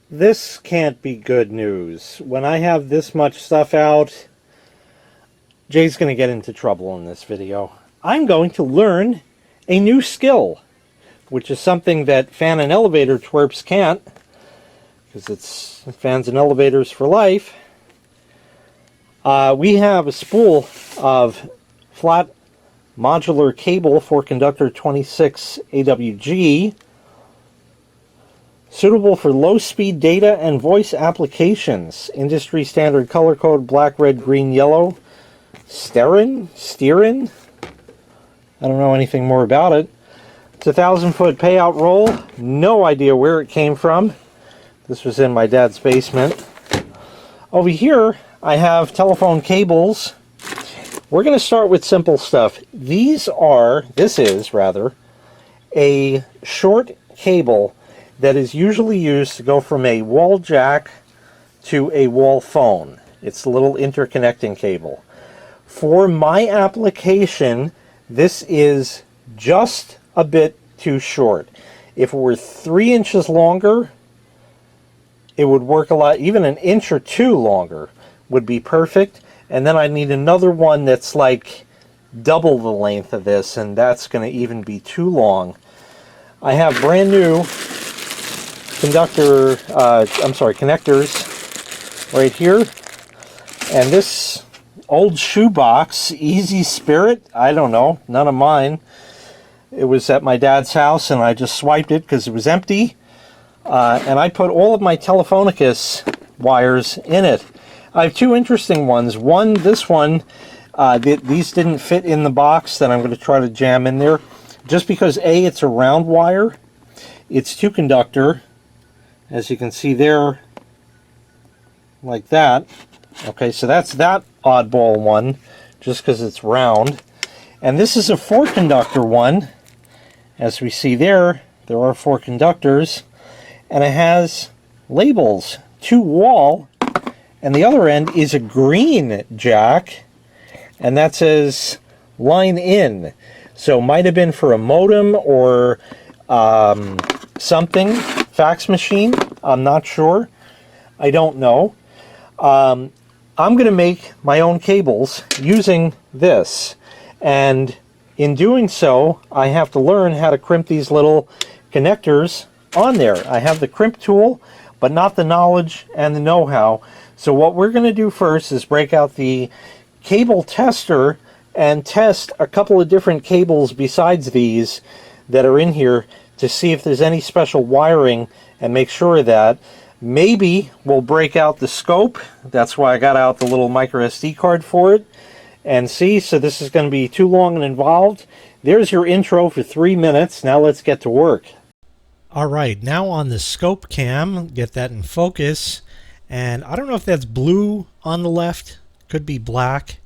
This can't be good news. When I have this much stuff out, Jay's going to get into trouble in this video. I'm going to learn a new skill, which is something that fan and elevator twerps can't, because it's fans and elevators for life. We have a spool of flat modular cable for conductor 26 AWG, suitable for low-speed data and voice applications. Industry standard color code black, red, green, yellow. Steerin? I don't know anything more about it. It's a 1,000-foot payout roll. No idea where it came from. This was in my dad's basement. Over here, I have telephone cables. We're going to start with simple stuff. This is a short cable that is usually used to go from a wall jack to a wall phone. It's a little interconnecting cable. For my application, this is just a bit too short. If it were 3 inches longer, it would work a lot. Even an inch or two longer would be perfect. And then I need another one that's like double the length of this, and that's going to even be too long. I have brand new connectors right here. And this old shoebox, Easy Spirit, I don't know, none of mine. It was at my dad's house, and I just swiped it because it was empty. And I put all of my Telephonicus wires in it. I have two interesting ones. This one, these didn't fit in the box that I'm going to try to jam in there. Just because, A, it's a round wire. It's 2-conductor, as you can see there, like that. Okay, so that's that oddball one, just because it's round. And this is a 4-conductor one. As we see there are 4 conductors. And it has labels, 2 wall, and the other end is a green jack, and that says line in. So might have been for a modem or something, fax machine, I'm not sure. I don't know. I'm going to make my own cables using this, and in doing so, I have to learn how to crimp these little connectors on there. I have the crimp tool, but not the knowledge and the know-how. So what we're going to do first is break out the cable tester and test a couple of different cables besides these that are in here to see if there's any special wiring and make sure that maybe we'll break out the scope. That's why I got out the little micro SD card for it. And see, so this is going to be too long and involved. There's your intro for 3 minutes. Now let's get to work. All right, now on the scope cam, get that in focus. And I don't know if that's blue on the left, could be black.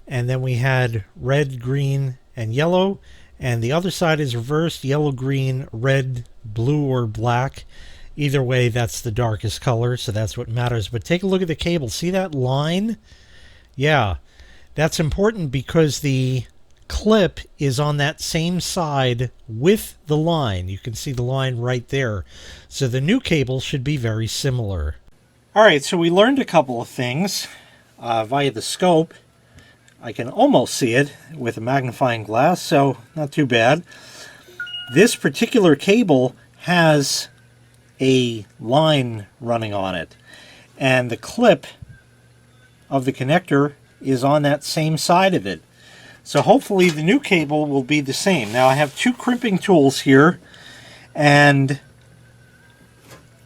And then we had red, green, and yellow. And the other side is reversed, yellow, green, red, blue, or black. Either way, that's the darkest color, so that's what matters. But take a look at the cable. See that line? Yeah, that's important because the clip is on that same side with the line. You can see the line right there. So the new cable should be very similar. All right, so we learned a couple of things via the scope. I can almost see it with a magnifying glass, so not too bad. This particular cable has a line running on it, and the clip of the connector is on that same side of it. So hopefully the new cable will be the same. Now I have 2 crimping tools here, and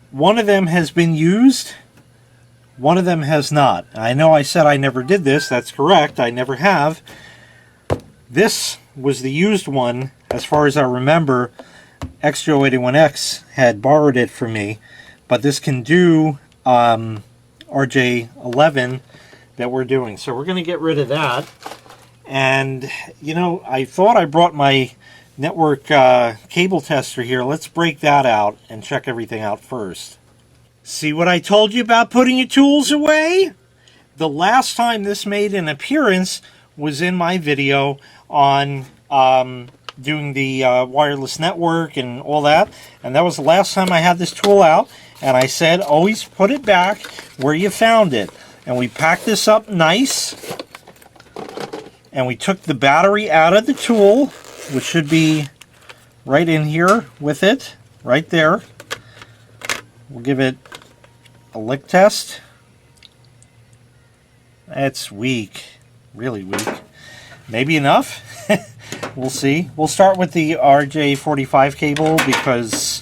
one of them has been used, one of them has not. I know I said I never did this. That's correct, I never have. This was the used one, as far as I remember. X-Joe81X had borrowed it from me, but this can do RJ11 that we're doing. So we're going to get rid of that. And, you know, I thought I brought my network cable tester here. Let's break that out and check everything out first. See what I told you about putting your tools away? The last time this made an appearance was in my video on doing the wireless network and all that. And that was the last time I had this tool out. and I said always put it back where you found it. And we packed this up nice, and we took the battery out of the tool, which should be right in here with it, right there. We'll give it a lick test. It's weak, really weak. Maybe enough. We'll see. We'll start with the RJ45 cable because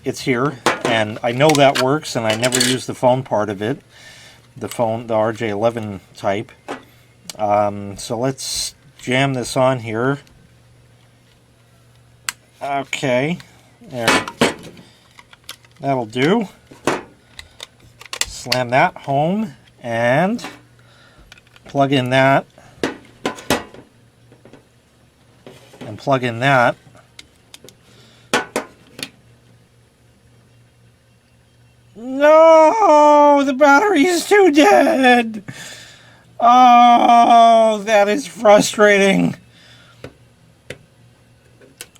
it's here, and I know that works, and I never use the phone part of it. The RJ11 type. So let's jam this on here. Okay, there. That'll do. Slam that home and plug in that. And plug in that. No, the battery is too dead. Oh, that is frustrating.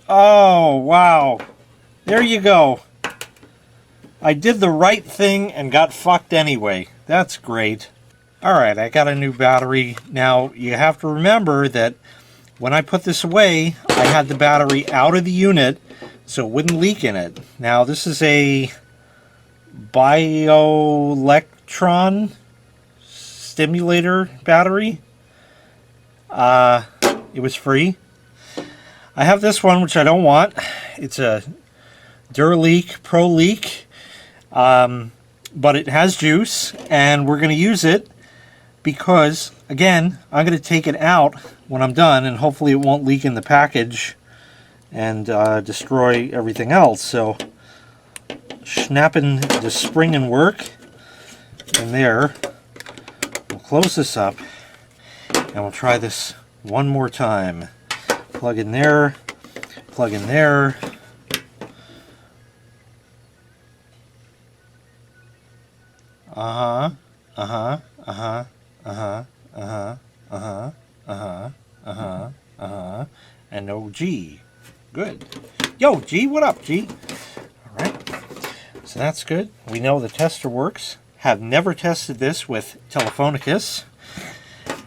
Oh, wow. There you go. I did the right thing and got fucked anyway. That's great. Alright, I got a new battery. Now, you have to remember that when I put this away, I had the battery out of the unit so it wouldn't leak in it. Now, this is a bioelectron stimulator battery. It was free. I have this one, which I don't want. It's a Duraleak Pro Leak, but it has juice, and we're going to use it because, again, I'm going to take it out when I'm done, and hopefully it won't leak in the package and destroy everything else. So, snapping the spring and work in there. We'll close this up, and we'll try this one more time. Plug in there, plug in there. Uh-huh, uh-huh, uh-huh, uh-huh, uh-huh, uh-huh, uh-huh, uh-huh, uh-huh, and no G. Good. Yo, G, what up, G? All right, so that's good. We know the tester works. Have never tested this with Telephonicus.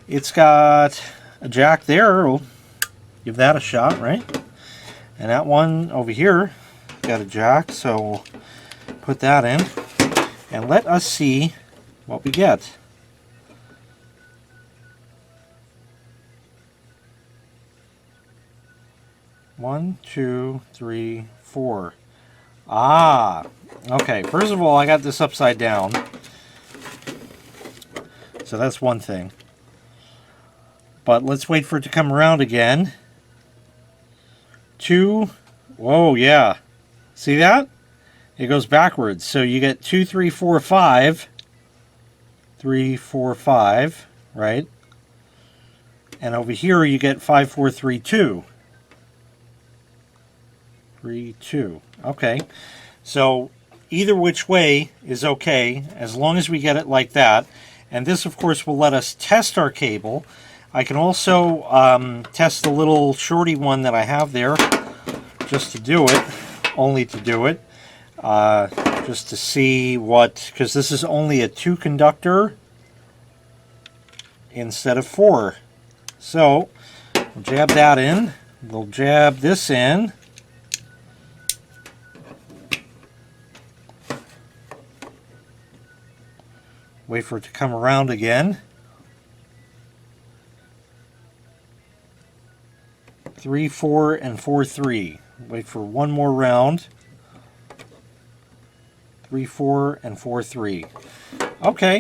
It's got a jack there. We'll give that a shot, right? And that one over here got a jack, so we'll put that in. And let us see what we get. One, two, three, four. Ah, okay. First of all, I got this upside down. So that's one thing. But let's wait for it to come around again. Two. Whoa, yeah. See that? It goes backwards. So you get 2, 3, 4, 5. 3, 4, 5, right? And over here you get 5, 4, 3, 2. 3, 2. Okay. So either which way is okay as long as we get it like that. And this, of course, will let us test our cable. I can also test the little shorty one that I have there just to do it, only to do it. Just to see what, because this is only a 2 conductor instead of 4. So we'll jab that in. We'll jab this in. Wait for it to come around again. 3, 4, and 4, 3. Wait for one more round. 3, 4, and 4, 3. Okay.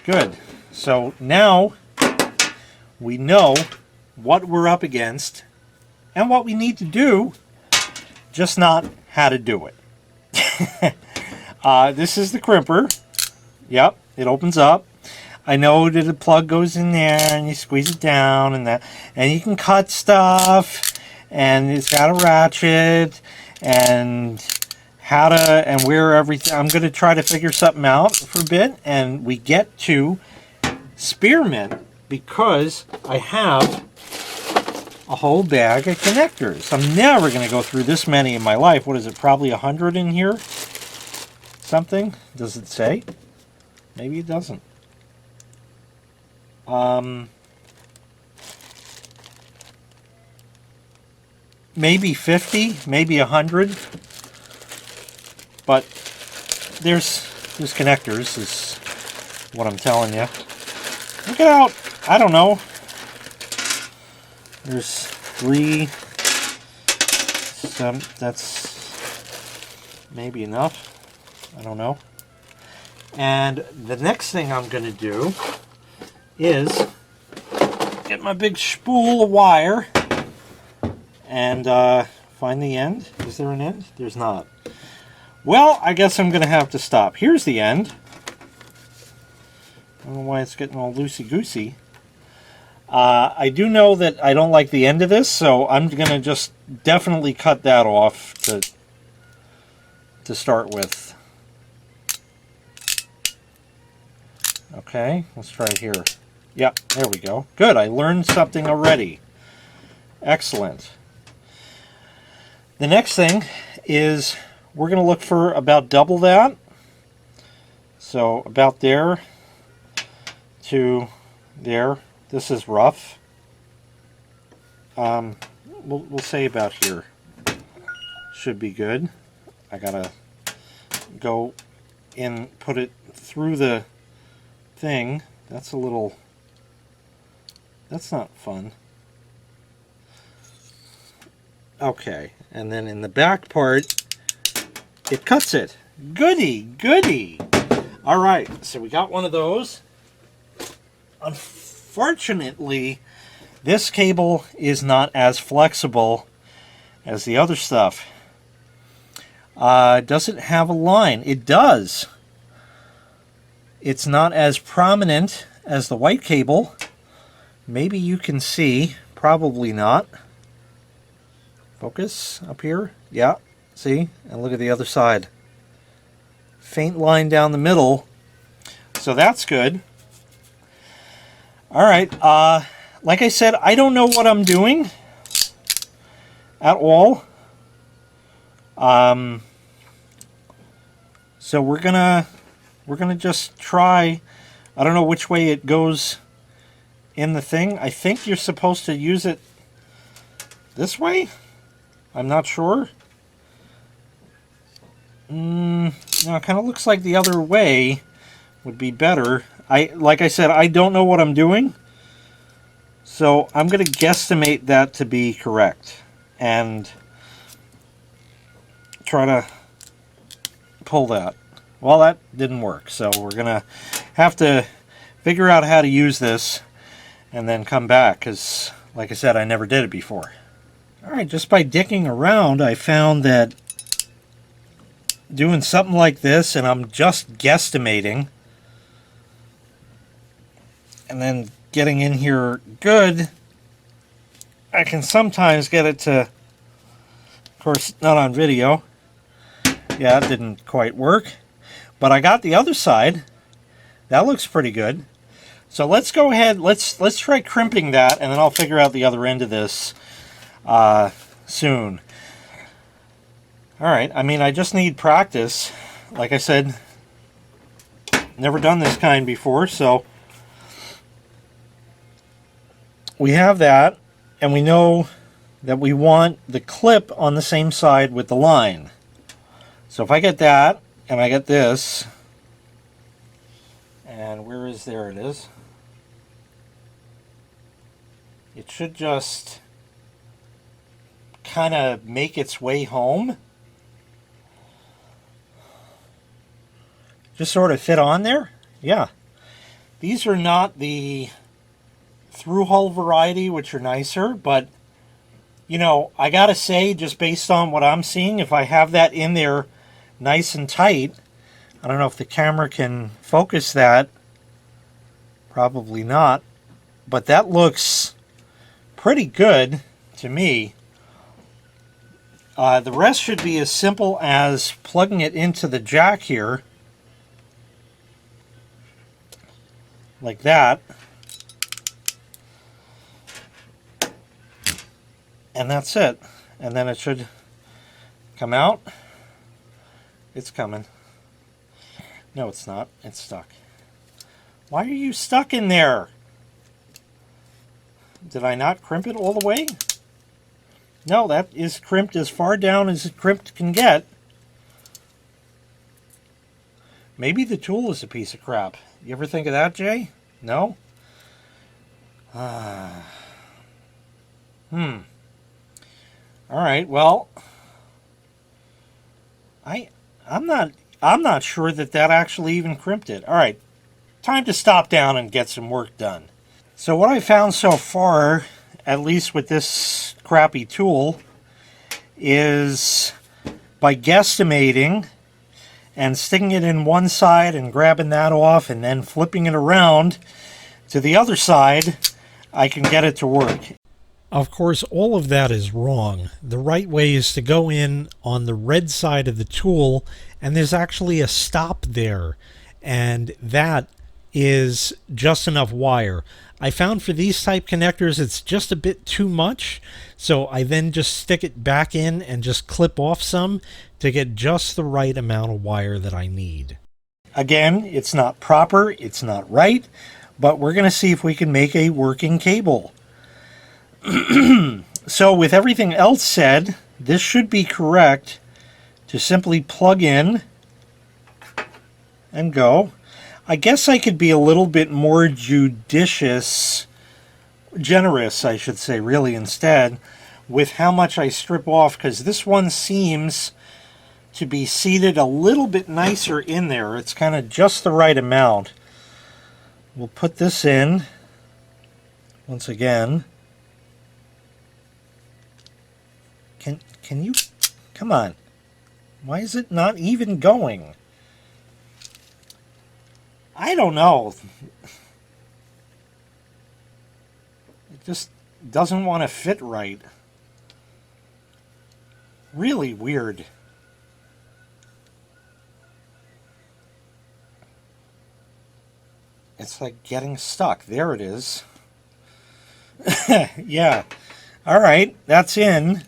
Good. So now we know what we're up against and what we need to do, just not how to do it. This is the crimper. Yep, it opens up. I know that the plug goes in there and you squeeze it down and that, and you can cut stuff, and it's got a ratchet and how to and where everything. I'm going to try to figure something out for a bit, and we get to spearmint because I have a whole bag of connectors. I'm never going to go through this many in my life. What is it, probably 100 in here? Something? Does it say? Maybe it doesn't. Maybe 50, maybe 100. But there's connectors, is what I'm telling you. Look it out. I don't know. There's 3. Some, that's maybe enough. I don't know. And the next thing I'm going to do is get my big spool of wire and find the end. Is there an end? There's not. Well, I guess I'm going to have to stop. Here's the end. I don't know why it's getting all loosey-goosey. I do know that I don't like the end of this, so I'm going to just definitely cut that off to start with. Okay, let's try it here. Yep, there we go. Good, I learned something already. Excellent. The next thing is we're going to look for about double that. So about there to there. This is rough. We'll say about here. Should be good. I gotta go in, put it through the thing. That's a little... That's not fun. Okay, and then in the back part, it cuts it. Goody, goody. All right, so we got one of those. Unfortunately, this cable is not as flexible as the other stuff. Does it have a line? It does. It's not as prominent as the white cable. Maybe you can see. Probably not. Focus up here. Yeah, see? And look at the other side. Faint line down the middle. So that's good. All right. Like I said, I don't know what I'm doing at all. So we're gonna just try. I don't know which way it goes in the thing. I think you're supposed to use it this way. I'm not sure. No, it kind of looks like the other way would be better. Like I said, I don't know what I'm doing. So I'm going to guesstimate that to be correct. And try to pull that. Well, that didn't work. So we're going to have to figure out how to use this and then come back. Because, like I said, I never did it before. Alright, just by dicking around, I found that doing something like this, and I'm just guesstimating, and then getting in here good, I can sometimes get it to, of course, not on video. Yeah, it didn't quite work. But I got the other side. That looks pretty good. So let's go ahead, let's try crimping that, and then I'll figure out the other end of this soon. Alright, I mean, I just need practice. Like I said, never done this kind before, so we have that, and we know that we want the clip on the same side with the line. So if I get that, and I get this, and where is, there it is. It should just kind of make its way home. Just sort of fit on there. Yeah. These are not the through-hole variety, which are nicer, but, you know, I gotta say, just based on what I'm seeing, if I have that in there nice and tight, I don't know if the camera can focus that. Probably not. But that looks pretty good to me. The rest should be as simple as plugging it into the jack here, like that. And that's it. And then it should come out. It's coming. No, it's not. It's stuck. Why are you stuck in there? Did I not crimp it all the way? No, that is crimped as far down as it crimped can get. Maybe the tool is a piece of crap. You ever think of that, Jay? No? All right, well, I'm not sure that actually even crimped it. All right, time to stop down and get some work done. So what I found so far, at least with this crappy tool, is by guesstimating and sticking it in one side and grabbing that off and then flipping it around to the other side, I can get it to work. Of course, all of that is wrong. The right way is to go in on the red side of the tool, and there's actually a stop there, and that is just enough wire. I found for these type connectors it's just a bit too much, so I then just stick it back in and just clip off some to get just the right amount of wire that I need. Again, it's not proper, it's not right, but we're going to see if we can make a working cable. So with everything else said, this should be correct to simply plug in and go. I guess I could be a little bit more generous, I should say, really, instead, with how much I strip off, because this one seems to be seated a little bit nicer in there. It's kind of just the right amount. We'll put this in once again. Can you, come on, why is it not even going? I don't know. It just doesn't want to fit right. Really weird. It's like getting stuck. There it is. Yeah. All right, that's in.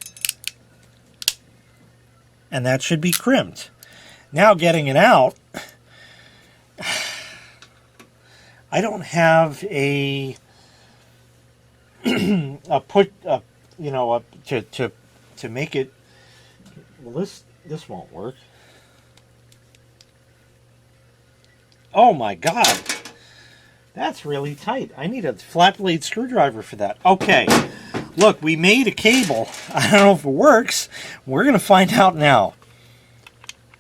And that should be crimped. Now getting it out, I don't have to make it. Well, this won't work. Oh my God, that's really tight. I need a flat blade screwdriver for that. Okay. Look, we made a cable. I don't know if it works. We're going to find out now.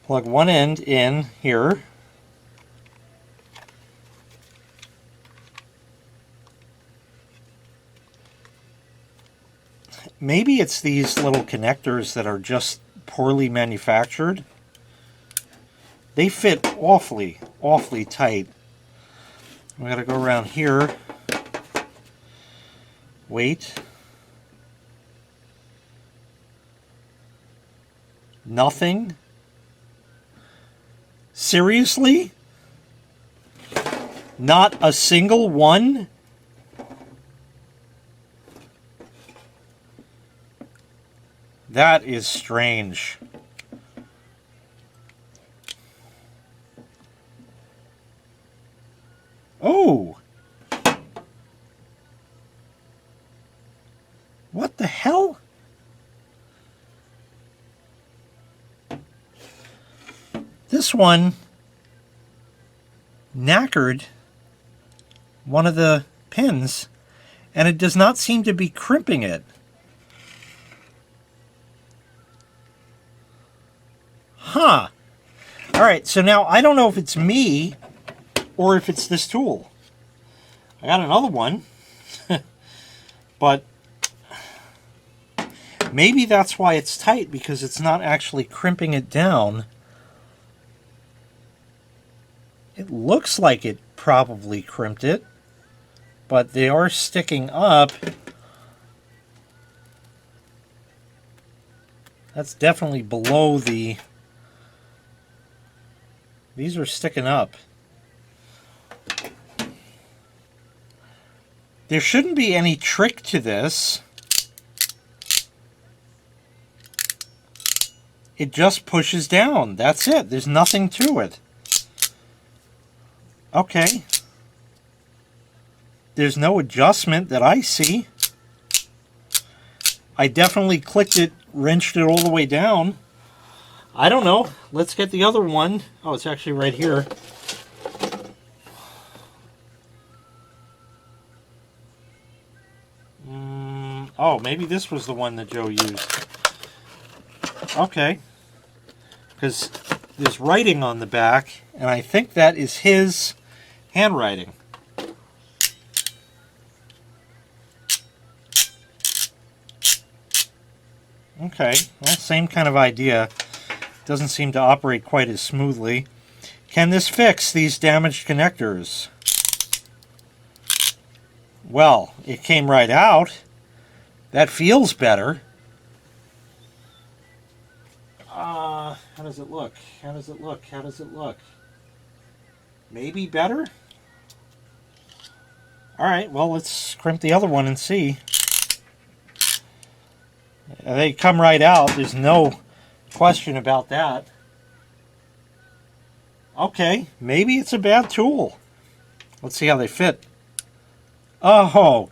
Plug one end in here. Maybe it's these little connectors that are just poorly manufactured. They fit awfully, awfully tight. We got to go around here. Wait. Nothing? Seriously? Not a single one? That is strange. Oh! What the hell? This one knackered one of the pins, and it does not seem to be crimping it. Huh. All right, so now I don't know if it's me or if it's this tool. I got another one, but maybe that's why it's tight, because it's not actually crimping it down. It looks like it probably crimped it, but they are sticking up. That's definitely below the... These are sticking up. There shouldn't be any trick to this. it just pushes down. That's it. There's nothing to it. Okay. There's no adjustment that I see. I definitely clicked it, wrenched it all the way down. I don't know. Let's get the other one. Oh, it's actually right here. Oh, maybe this was the one that Joe used. Okay. Because there's writing on the back, and I think that is his handwriting. Okay, well, same kind of idea. Doesn't seem to operate quite as smoothly. Can this fix these damaged connectors? Well, it came right out. That feels better. How does it look? How does it look? How does it look? Maybe better? Alright, well, let's crimp the other one and see. They come right out. There's no question about that. Okay, maybe it's a bad tool. Let's see how they fit. Oh,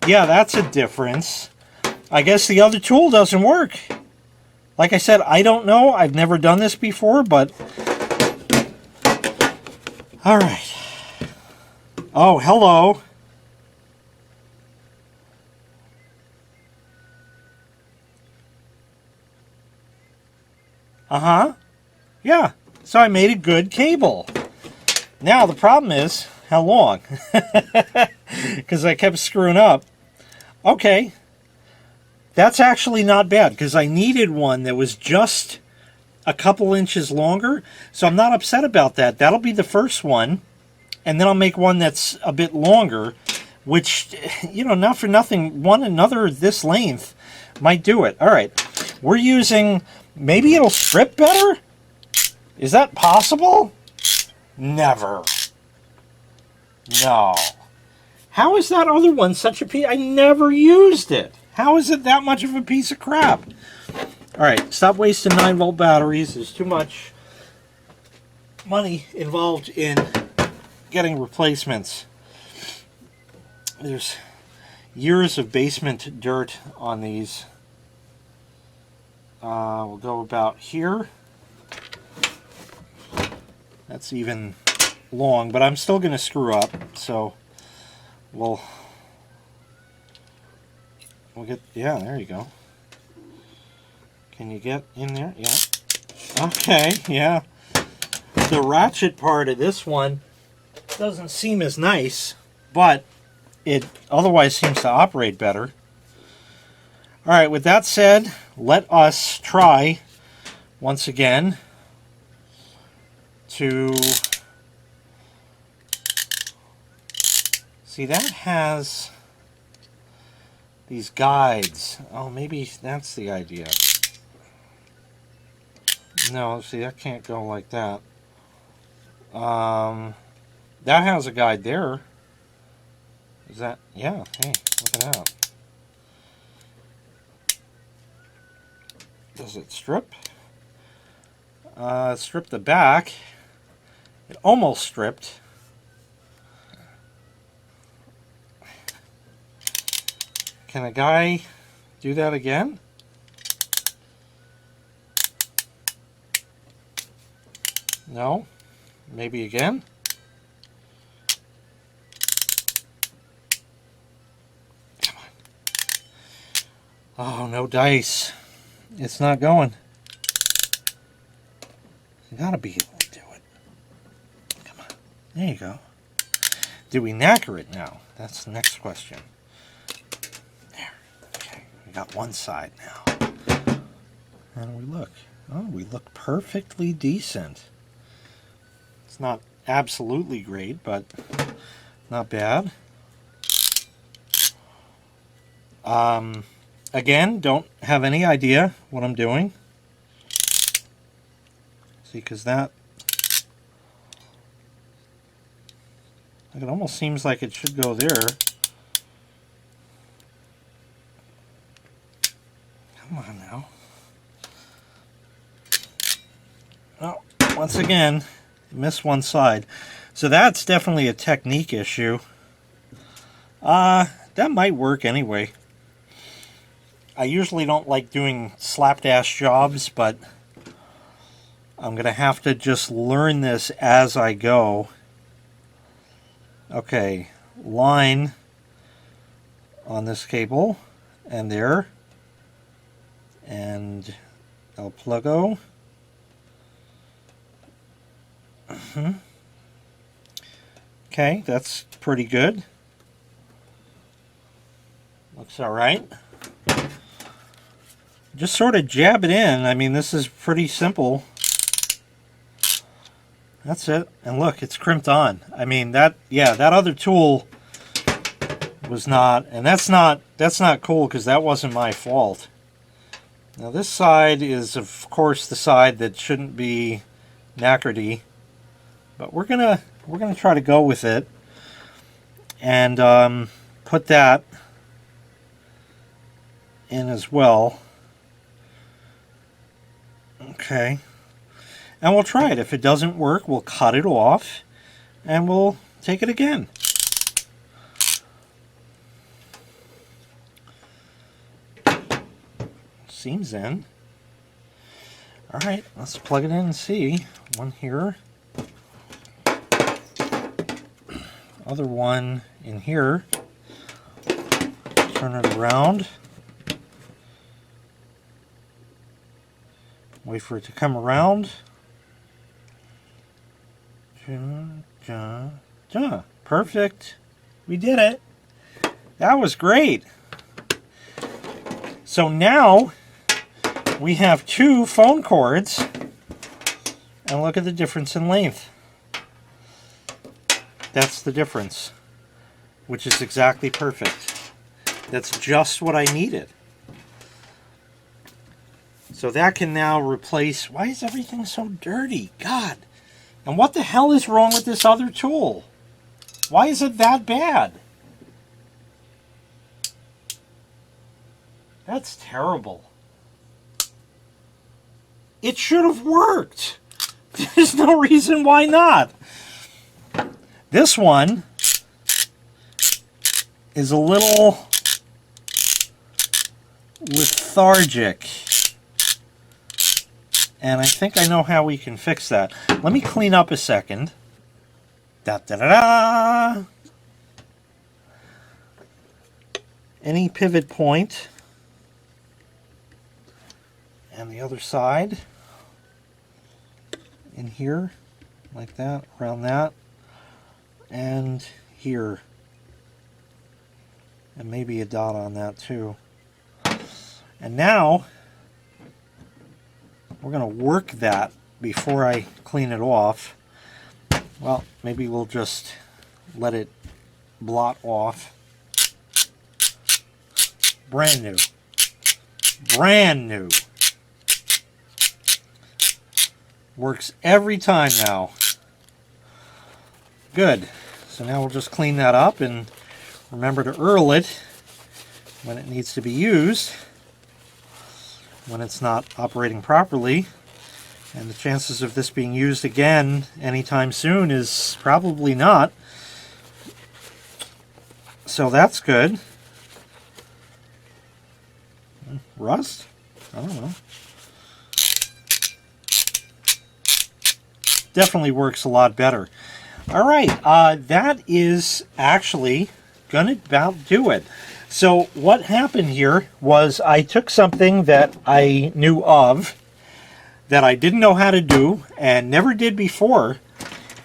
yeah, that's a difference. I guess the other tool doesn't work. Like I said, I don't know. I've never done this before, but... All right. Oh, hello. Uh-huh. Yeah. So I made a good cable. Now, the problem is, how long? Because I kept screwing up. Okay. That's actually not bad, because I needed one that was just a couple inches longer, so I'm not upset about that. That'll be the first one, and then I'll make one that's a bit longer, which, you know, not for nothing, one another this length might do it. All right, we're using, maybe it'll strip better? Is that possible? Never. No. How is that other one such a piece? I never used it. How is it that much of a piece of crap? All right, stop wasting 9-volt batteries. There's too much money involved in getting replacements. There's years of basement dirt on these. We'll go about here. That's even long, but I'm still going to screw up, so we'll get, yeah, there you go. Can you get in there? Yeah. Okay, yeah. The ratchet part of this one doesn't seem as nice, but it otherwise seems to operate better. All right, with that said, let us try once again to see, that has these guides. Oh, maybe that's the idea. No, see, that can't go like that. That has a guide there. Is that, yeah, hey, look at that. Does it strip? Strip the back. It almost stripped. Can a guy do that again? No? Maybe again? Come on. Oh, no dice. It's not going. You gotta be able to do it. Come on. There you go. Do we knacker it now? That's the next question. There. Okay. We got one side now. How do we look? Oh, we look perfectly decent. It's not absolutely great, but not bad. Again, don't have any idea what I'm doing. See, because that, it almost seems like it should go there. Come on now. Oh, once again, missed one side. So that's definitely a technique issue. That might work anyway. I usually don't like doing slapdash jobs, but I'm going to have to just learn this as I go. Okay, line on this cable, and there, and El Plugo. Okay, that's pretty good. Looks all right. Just sort of jab it in. I mean, this is pretty simple. That's it. And look, it's crimped on. I mean, that other tool was not, and that's not cool because that wasn't my fault. Now this side is, of course, the side that shouldn't be knackered-y, but we're gonna try to go with it and put that in as well. Okay, and we'll try it. If it doesn't work, we'll cut it off and we'll take it again. Seams in. All right, let's plug it in and see. One here, other one in here. Turn it around. Wait for it to come around. Perfect. We did it. That was great. So now we have two phone cords, and look at the difference in length. That's the difference, which is exactly perfect. That's just what I needed. So that can now replace... Why is everything so dirty? God. And what the hell is wrong with this other tool? Why is it that bad? That's terrible. It should have worked. There's no reason why not. This one is a little lethargic. And I think I know how we can fix that. Let me clean up a second. Da da da da! Any pivot point. And the other side. In here. Like that. Around that. And here. And maybe a dot on that too. And now we're going to work that before I clean it off. Well, maybe we'll just let it blot off. Brand new. Brand new. Works every time now. Good. So now we'll just clean that up and remember to earl it when it needs to be used. When it's not operating properly, and the chances of this being used again anytime soon is probably not. So that's good. Rust? I don't know. Definitely works a lot better. All right, that is actually gonna about do it. So what happened here was I took something that I knew of, that I didn't know how to do and never did before,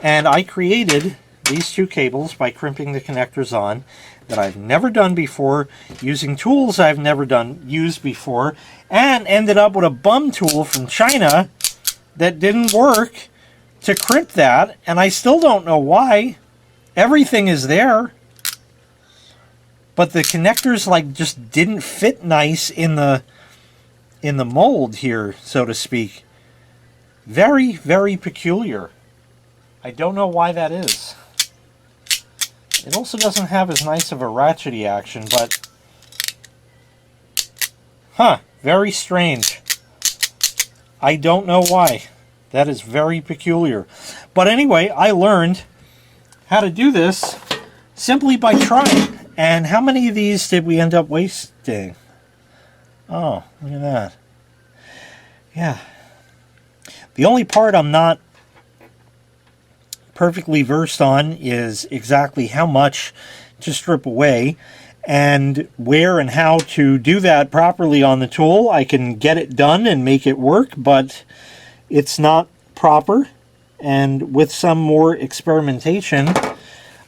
and I created these two cables by crimping the connectors on that I've never done before, using tools I've never used before, and ended up with a bum tool from China that didn't work to crimp that, and I still don't know why. Everything is there. But the connectors like just didn't fit nice in the mold here, so to speak. Very, very peculiar. I don't know why that is. It also doesn't have as nice of a ratchety action, but very strange. I don't know why. That is very peculiar. But anyway, I learned how to do this simply by trying. And how many of these did we end up wasting? Oh, look at that. Yeah. The only part I'm not perfectly versed on is exactly how much to strip away and where and how to do that properly on the tool. I can get it done and make it work, but it's not proper. And with some more experimentation,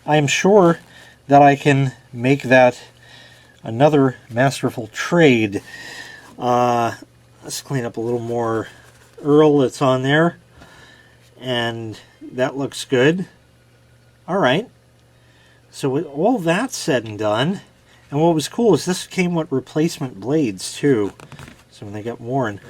I'm sure that I can make that another masterful trade. Let's clean up a little more Earl that's on there, and that looks good. All right, so with all that said and done, and what was cool is this came with replacement blades too, so when they get worn.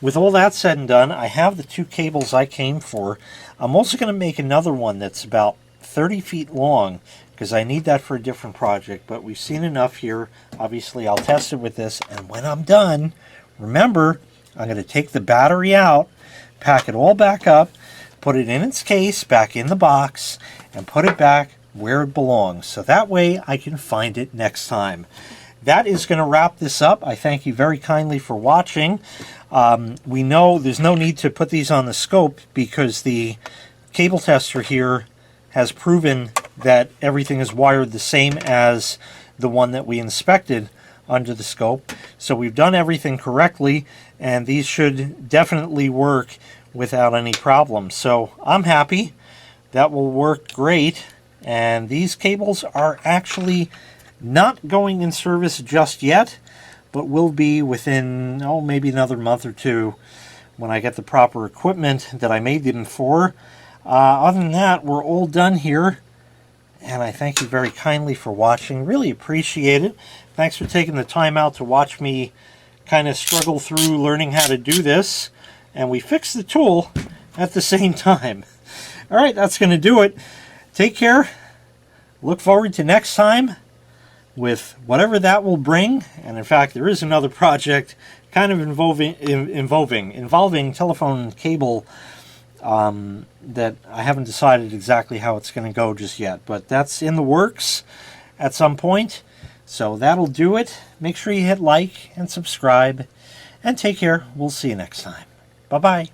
With all that said and done, I have the 2 cables I came for. I'm also going to make another one that's about 30 feet long, because I need that for a different project, but we've seen enough here. Obviously, I'll test it with this, and when I'm done, remember, I'm going to take the battery out, pack it all back up, put it in its case, back in the box, and put it back where it belongs. So that way I can find it next time. That is going to wrap this up. I thank you very kindly for watching. We know there's no need to put these on the scope because the cable tester here has proven that everything is wired the same as the one that we inspected under the scope. So we've done everything correctly, and these should definitely work without any problems. So I'm happy. That will work great. And these cables are actually not going in service just yet, but will be within, oh, maybe another month or two when I get the proper equipment that I made them for. Other than that, we're all done here. And I thank you very kindly for watching. Really appreciate it. Thanks for taking the time out to watch me kind of struggle through learning how to do this. And we fixed the tool at the same time. All right, that's going to do it. Take care. Look forward to next time with whatever that will bring. And in fact, there is another project kind of involving telephone cable that I haven't decided exactly how it's going to go just yet, but that's in the works at some point. So that'll do it. Make sure you hit like and subscribe, and take care. We'll see you next time. Bye-bye.